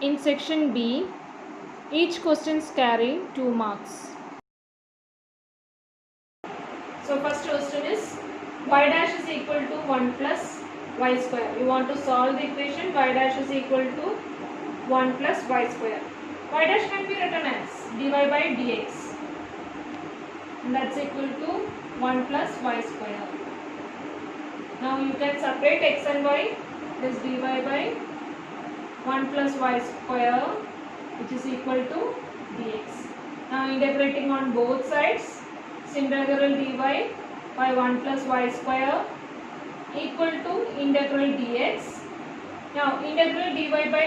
In section B, each questions carry 2 marks. So first question is y dash is equal to 1 plus y square. You want to solve the equation y dash is equal to 1 plus y square. Y dash can be written as dy by dx, and that's equal to 1 plus y square. Now you can separate x and y. This dy by 1 plus y square, which is equal to dx. Now integrating on both sides, integral dy by 1 plus y square equal to integral dx. Now integral dy by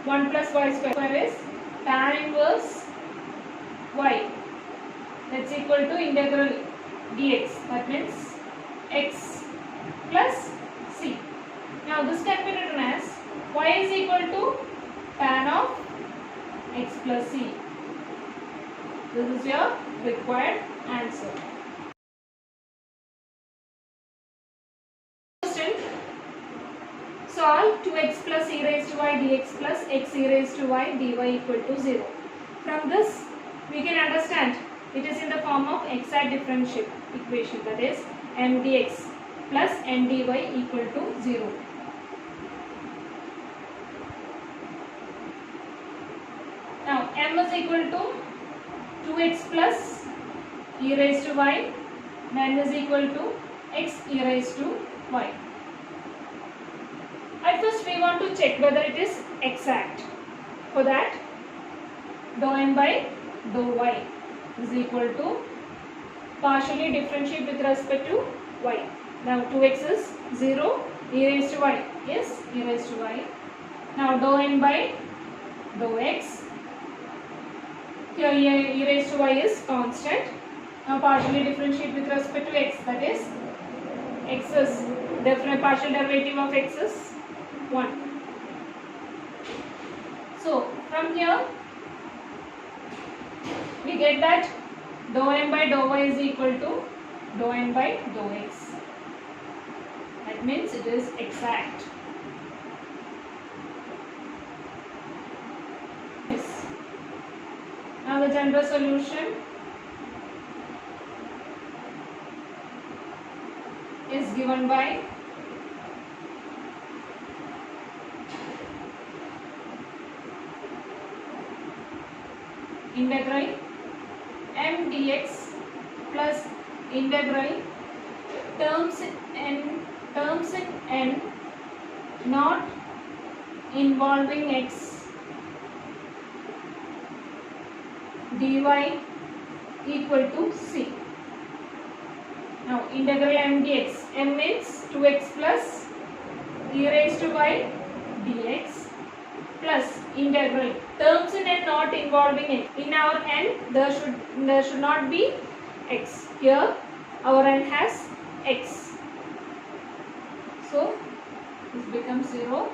1 plus y square is tan inverse y. That's equal to integral dx. That means x plus c. Now this can be written as y is equal to tan of x plus c. This is your required answer. Question: solve 2x plus e raised to y dx plus x e raised to y dy equal to 0. From this we can understand it is in the form of exact differential equation, that is m dx plus n dy equal to 0. Now m is equal to 2x plus e raised to y, and n is equal to x e raised to y. At first we want to check whether it is exact. For that, dou m by dou y is equal to partially differentiate with respect to y. Now 2x is 0, e raised to y is e raised to y. Now dou n by dou x. Here e raised to y is constant. Now partially differentiate with respect to x, that is x is partial derivative of x is 1. So from here we get that dou m by dou y is equal to dou n by dou x. That means it is exact. Yes. Now the general solution is given by integral m dx plus integral terms in n not involving x dy equal to c. Now integral m dx, m means 2x plus e raised to y dx plus integral terms in n not involving x. In our n there should not be x. Here our n has x, so this becomes 0.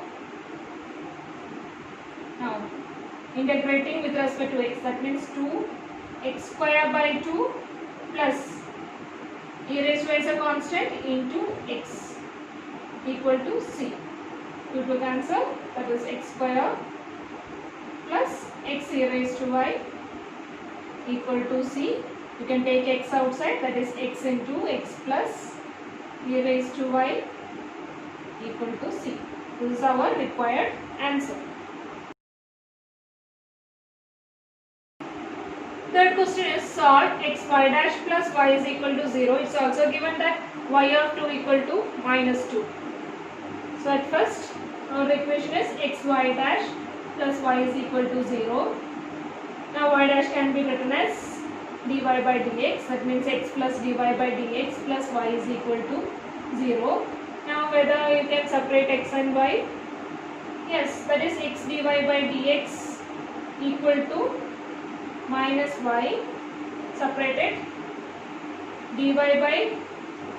Now integrating with respect to x, that means 2x square by 2 plus e raised to y is a constant into x equal to c. You will cancel, that is x square plus x e raised to y equal to c. You can take x outside, that is x into x plus e raised to y equal to c. This is our required answer. Third question is solve x y dash plus y is equal to 0. It's also given that y of 2 equal to minus 2. So at first our equation is x y dash plus y is equal to 0. Now y dash can be written as dy by dx, that means x plus dy by dx plus y is equal to 0. Now whether you can separate x and y, yes, that is x dy by dx equal to minus y, separated dy by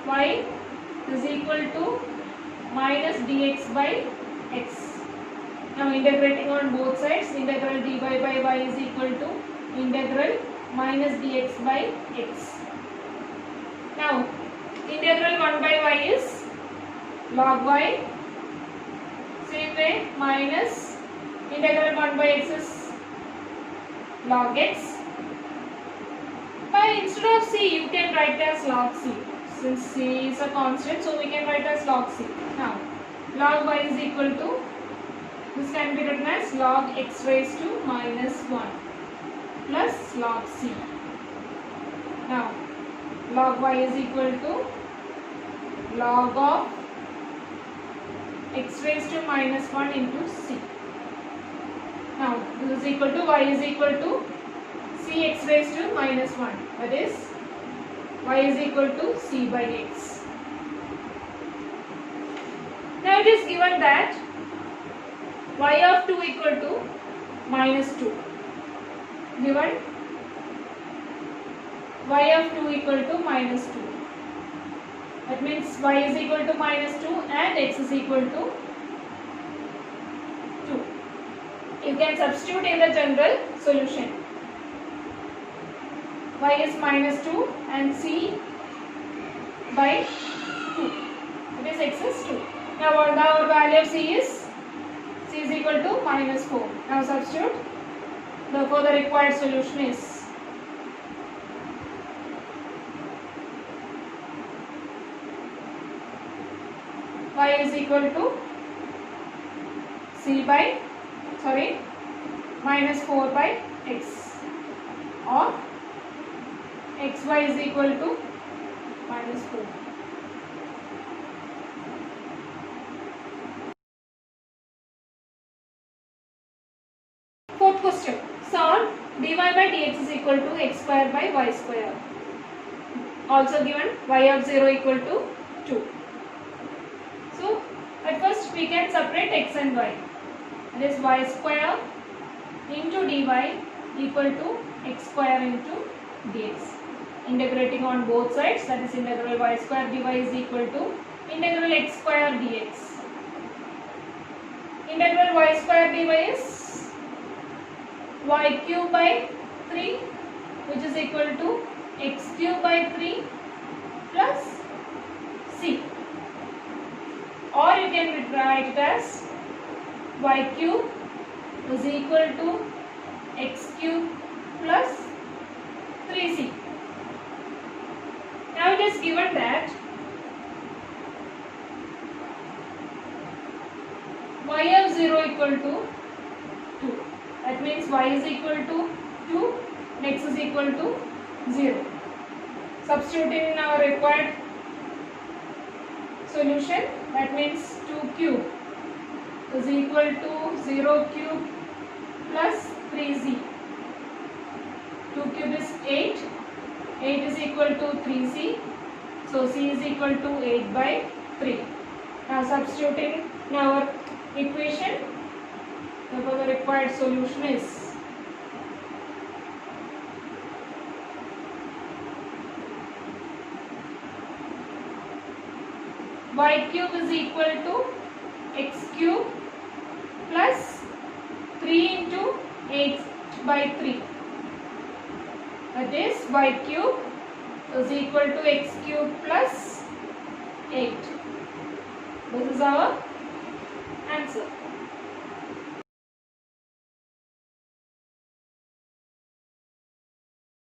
y is equal to minus dx by x. Now integrating on both sides, integral dy by y is equal to integral minus dx by x. Now integral 1 by y is log y, same way minus Integral 1 by x is log x. Instead of c, you can write as log c. Since c is a constant, so we can write as log c. Now, log y is equal to, this can be written as log x raised to minus 1 plus log c. Now, log y is equal to log of x raised to minus 1 into c. Now, this is equal to y is equal to c x raised to minus 1. That is, y is equal to c by x. Now, it is given that y of 2 equal to minus 2. Given y of 2 equal to minus 2. That means y is equal to minus 2 and x is equal to 2. You can substitute in the general solution. Y is minus 2 and c by 2. It is x is 2. Now our value of c is equal to minus 4. Now substitute. Therefore the required solution is y is equal to minus 4 by x, or xy is equal to minus 4. Fourth question. Solve dy by dx is equal to x square by y square. Also given y of 0 equal to 2. So, at first we can separate x and y. That is y square into dy equal to x square into dx. Integrating on both sides, that is integral y square dy is equal to integral x square dx. Integral y square dy is y cube by 3, which is equal to x cube by 3 plus c. Or you can write it as y cube is equal to x cube plus 3c. Now it is given that y of 0 equal to 2. That means y is equal to 2 and x is equal to 0. Substituting in our required solution, that means 2 cube is equal to 0 cube plus 3z. 2 cube is 8. 8 is equal to 3c. So c is equal to 8 by 3. Now substituting in our equation, therefore the required solution is y cube is equal to x cube plus 3 into 8 by 3. That is y cube is equal to x cube plus 8. This is our answer.